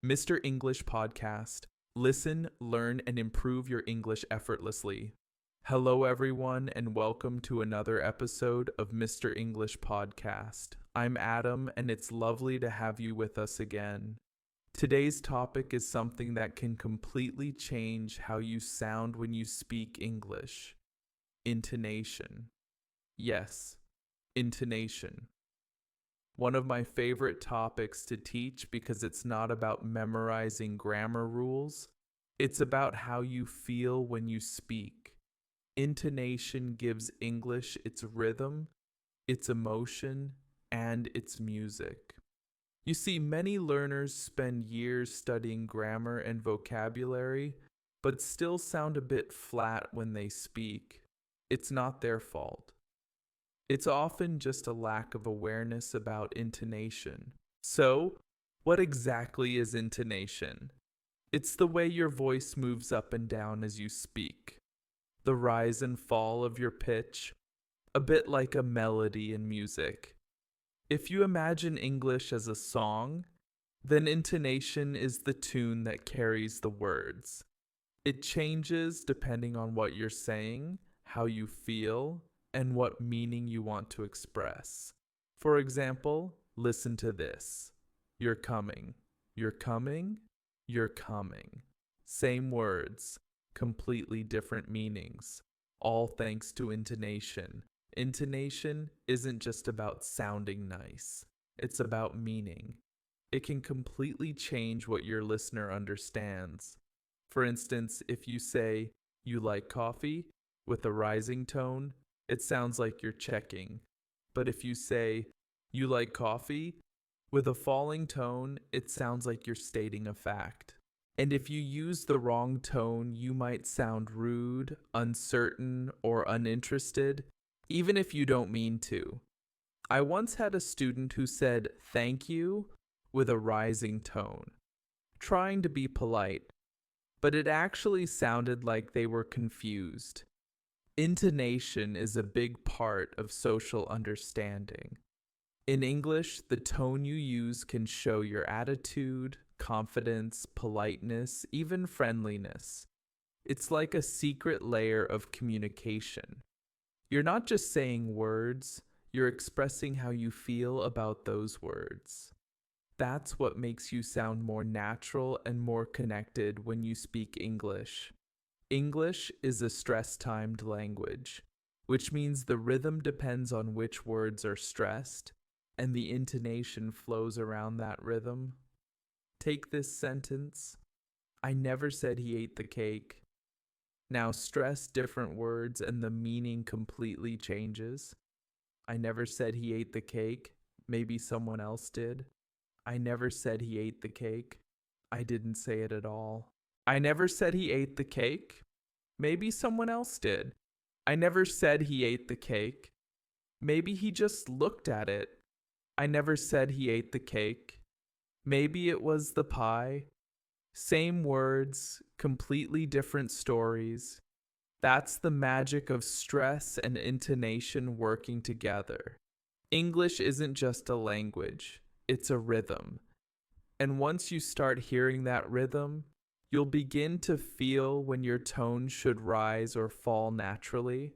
Mr. English Podcast. Listen, learn, and improve your English effortlessly. Hello, everyone, and welcome to another episode of Mr. English Podcast. I'm Adam, and it's lovely to have you with us again. Today's topic is something that can completely change how you sound when you speak English. Intonation. Yes, intonation. One of my favorite topics to teach because it's not about memorizing grammar rules. It's about how you feel when you speak. Intonation gives English its rhythm, its emotion, and its music. You see, many learners spend years studying grammar and vocabulary, but still sound a bit flat when they speak. It's not their fault. It's often just a lack of awareness about intonation. So, what exactly is intonation? It's the way your voice moves up and down as you speak. The rise and fall of your pitch, a bit like a melody in music. If you imagine English as a song, then intonation is the tune that carries the words. It changes depending on what you're saying, how you feel, and what meaning you want to express. For example, listen to this. You're coming. You're coming. You're coming. Same words, completely different meanings, all thanks to intonation. Intonation isn't just about sounding nice, it's about meaning. It can completely change what your listener understands. For instance, if you say, "You like coffee?" with a rising tone, it sounds like you're checking. But if you say, "You like coffee?" with a falling tone, it sounds like you're stating a fact. And if you use the wrong tone, you might sound rude, uncertain, or uninterested, even if you don't mean to. I once had a student who said "thank you" with a rising tone, trying to be polite, but it actually sounded like they were confused. Intonation is a big part of social understanding. In English, the tone you use can show your attitude, confidence, politeness, even friendliness. It's like a secret layer of communication. You're not just saying words, you're expressing how you feel about those words. That's what makes you sound more natural and more connected when you speak English. English is a stress-timed language, which means the rhythm depends on which words are stressed, and the intonation flows around that rhythm. Take this sentence. I never said he ate the cake. Now stress different words and the meaning completely changes. I never said he ate the cake. Maybe someone else did. I never said he ate the cake. I didn't say it at all. I never said he ate the cake. Maybe someone else did. I never said he ate the cake. Maybe he just looked at it. I never said he ate the cake. Maybe it was the pie. Same words, completely different stories. That's the magic of stress and intonation working together. English isn't just a language, it's a rhythm. And once you start hearing that rhythm, you'll begin to feel when your tone should rise or fall naturally.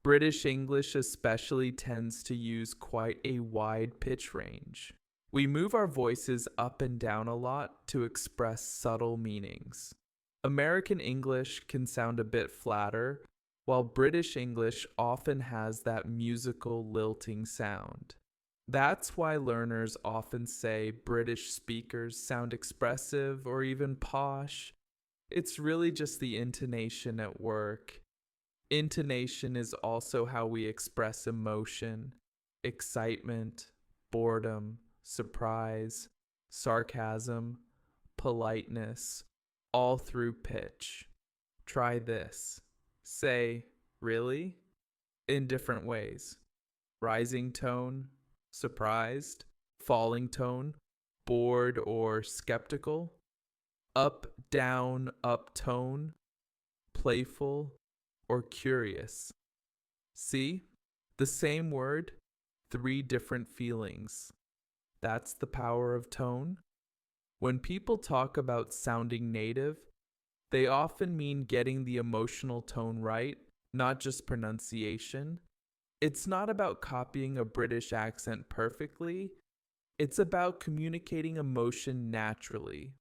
British English especially tends to use quite a wide pitch range. We move our voices up and down a lot to express subtle meanings. American English can sound a bit flatter, while British English often has that musical lilting sound. That's why learners often say British speakers sound expressive or even posh. It's really just the intonation at work. Intonation is also how we express emotion, excitement, boredom, surprise, sarcasm, politeness, all through pitch. Try this. Say, "really?" in different ways. Rising tone, surprised, falling tone, bored or skeptical, up, down, up tone, playful, or curious. See? The same word, three different feelings. That's the power of tone. When people talk about sounding native, they often mean getting the emotional tone right, not just pronunciation. It's not about copying a British accent perfectly, it's about communicating emotion naturally.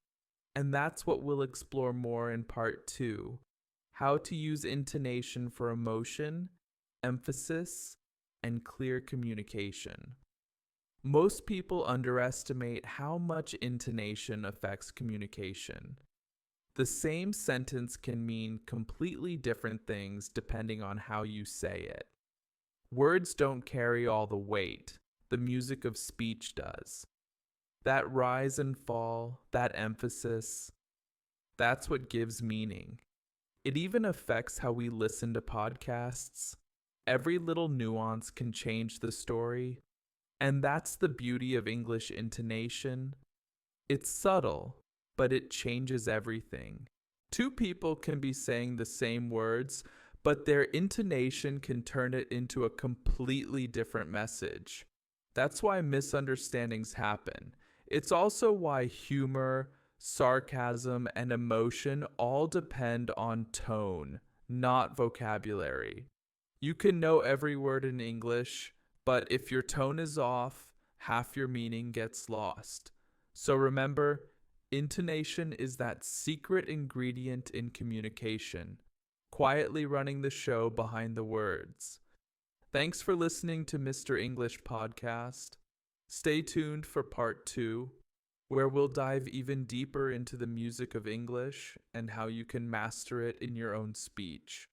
And that's what we'll explore more in part 2: how to use intonation for emotion, emphasis, and clear communication. Most people underestimate how much intonation affects communication. The same sentence can mean completely different things depending on how you say it. Words don't carry all the weight, the music of speech does. That rise and fall, that emphasis, that's what gives meaning. It even affects how we listen to podcasts. Every little nuance can change the story, and that's the beauty of English intonation. It's subtle, but it changes everything. Two people can be saying the same words, but their intonation can turn it into a completely different message. That's why misunderstandings happen. It's also why humor, sarcasm, and emotion all depend on tone, not vocabulary. You can know every word in English, but if your tone is off, half your meaning gets lost. So remember, intonation is that secret ingredient in communication, quietly running the show behind the words. Thanks for listening to Mr. English Podcast. Stay tuned for part 2, where we'll dive even deeper into the music of English and how you can master it in your own speech.